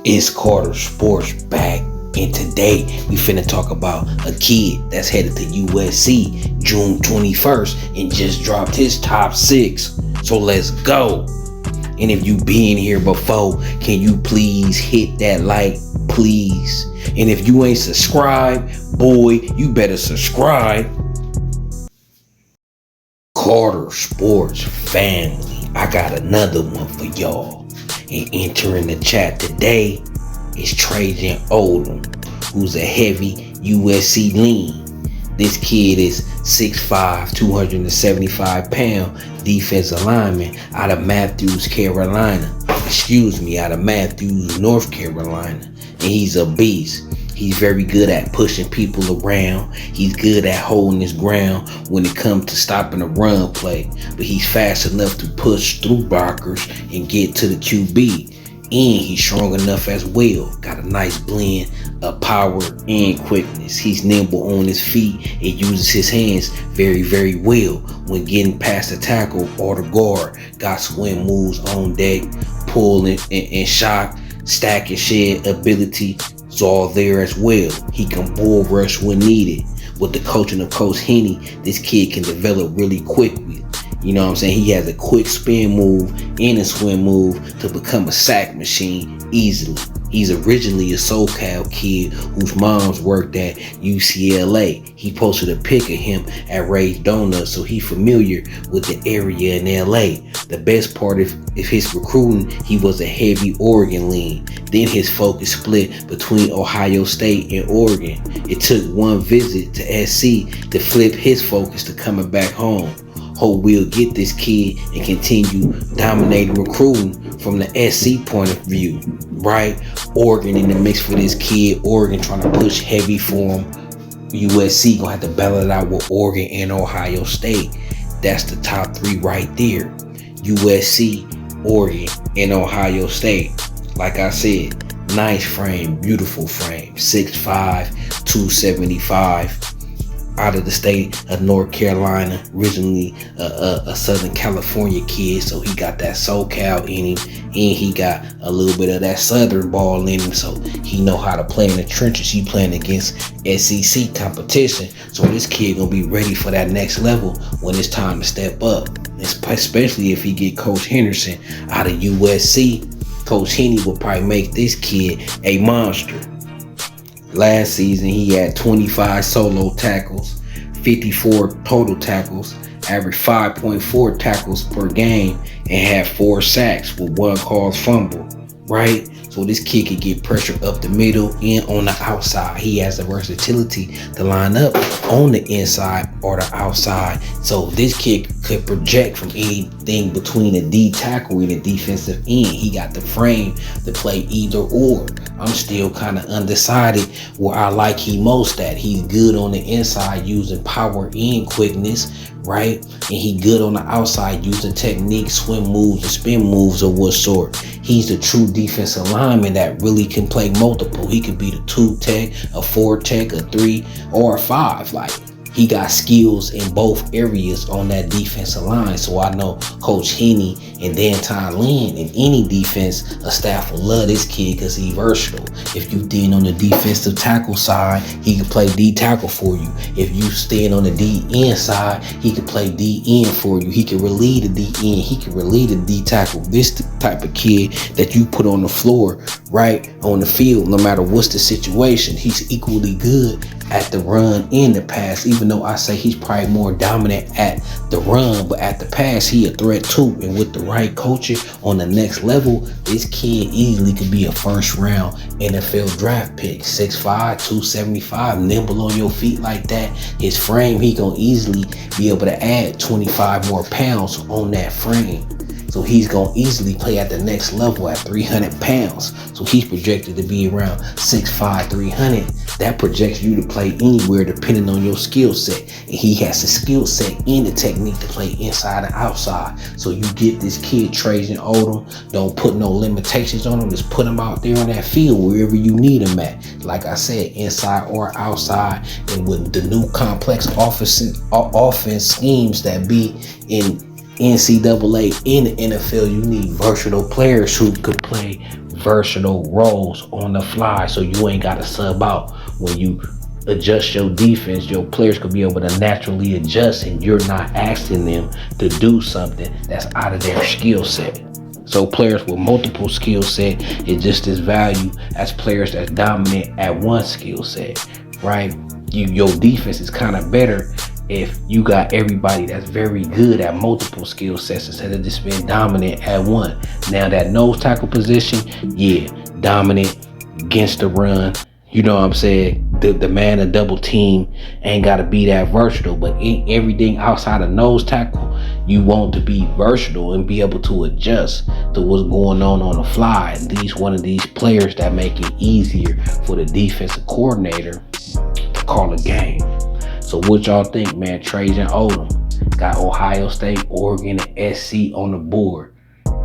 It's Carter Sports back, and today we finna talk about a kid that's headed to USC June 21st and just dropped his top 6. So let's go. And if you been here before, can you please hit that like, please? And if you ain't subscribed, boy, you better subscribe. Carter Sports family, I got another one for y'all. And entering the chat today is Trajen Odom, who's a heavy USC lean. This kid is 6'5", 275 pound defensive lineman out of Matthews, North Carolina. And he's a beast. He's very good at pushing people around. He's good at holding his ground when it comes to stopping a run play. But he's fast enough to push through blockers and get to the QB. And he's strong enough as well. Got a nice blend of power and quickness. He's nimble on his feet and uses his hands very, very well when getting past the tackle or the guard. Got swim moves on deck, pull and shock, stack and shed ability. It's all there as well. He can bull rush when needed. With the coaching of Coach Henny, this kid can develop really quickly. You know what I'm saying? He has a quick spin move and a swim move to become a sack machine easily. He's originally a SoCal kid whose mom's worked at UCLA. He posted a pic of him at Ray's Donuts, so he's familiar with the area in LA. The best part of his recruiting, he was a heavy Oregon lean. Then his focus split between Ohio State and Oregon. It took one visit to SC to flip his focus to coming back home. Hope we'll get this kid and continue dominating recruiting from the SC point of view, right? Oregon in the mix for this kid. Oregon trying to push heavy for him. USC gonna have to battle it out with Oregon and Ohio State. That's the top 3 right there. USC, Oregon, and Ohio State. Like I said, nice frame, beautiful frame. 6'5", 275. Out of the state of North Carolina, originally a Southern California kid, so he got that SoCal in him, and he got a little bit of that Southern ball in him, so he know how to play in the trenches. He playing against SEC competition, so this kid gonna be ready for that next level when it's time to step up, especially if he get Coach Henderson out of USC. Coach Henny will probably make this kid a monster. Last season, he had 25 solo tackles, 54 total tackles, averaged 5.4 tackles per game, and had 4 sacks with 1 caused fumble, right? So this kid can get pressure up the middle and on the outside. He has the versatility to line up on the inside or the outside. So this kid could project from anything between the D tackle and the defensive end. He got the frame to play either or. I'm still kind of undecided where I like him most at. He's good on the inside using power and quickness, right? And he good on the outside using technique, swim moves, and spin moves of what sort. He's a true defensive lineman that really can play multiple. He could be the 2 tech, a 4 tech, a 3, or a 5. Like, he got skills in both areas on that defensive line. So I know Coach Henny and Danton Lynn in any defense, a staff will love this kid because he's versatile. If you stand on the defensive tackle side, he can play D tackle for you. If you stand on the D end side, he can play D end for you. He can relieve the D end. He can relieve the D tackle. This the type of kid that you put on the floor, right, on the field, no matter what's the situation. He's equally good at the run and the pass, even though I say he's probably more dominant at the run, but at the pass, he a threat too. And with the right coaching on the next level, this kid easily could be a first round NFL draft pick. 6'5", 275, nimble on your feet like that. His frame, he gonna easily be able to add 25 more pounds on that frame. So he's going to easily play at the next level at 300 pounds. So he's projected to be around 6'5", 300. That projects you to play anywhere depending on your skill set. And he has the skill set and the technique to play inside and outside. So you get this kid, Trajen Odom. Don't put no limitations on him. Just put him out there on that field wherever you need him at. Like I said, inside or outside. And with the new complex offense schemes that be in NCAA in the NFL, you need versatile players who could play versatile roles on the fly, so you ain't got to sub out. When you adjust your defense, your players could be able to naturally adjust, and you're not asking them to do something that's out of their skill set. So players with multiple skill set is just as value as players that's dominant at one skill set, right? Your defense is kind of better if you got everybody that's very good at multiple skill sets instead of just being dominant at one. Now that nose tackle position, yeah, dominant against the run. You know what I'm saying? The man and double team ain't got to be that versatile, but in everything outside of nose tackle, you want to be versatile and be able to adjust to what's going on the fly. And these one of these players that make it easier for the defensive coordinator to call a game. So what y'all think, man? Trajen Odom got Ohio State, Oregon, and SC on the board,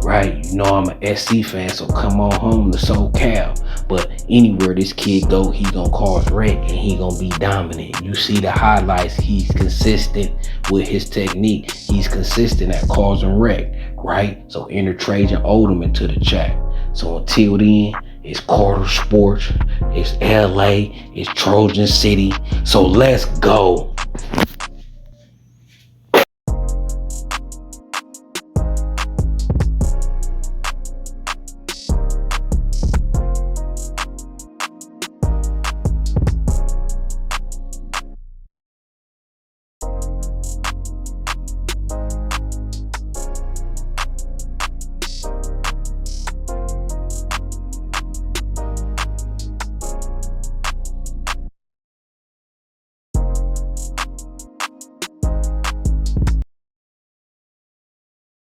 right? You know I'm an SC fan, so come on home to SoCal. But anywhere this kid go, he gonna cause wreck and he gonna be dominant. You see the highlights, he's consistent with his technique. He's consistent at causing wreck, right? So enter Trajen Odom into the chat. So until then, it's Carter Sports, it's LA, it's Trojan City. So let's go.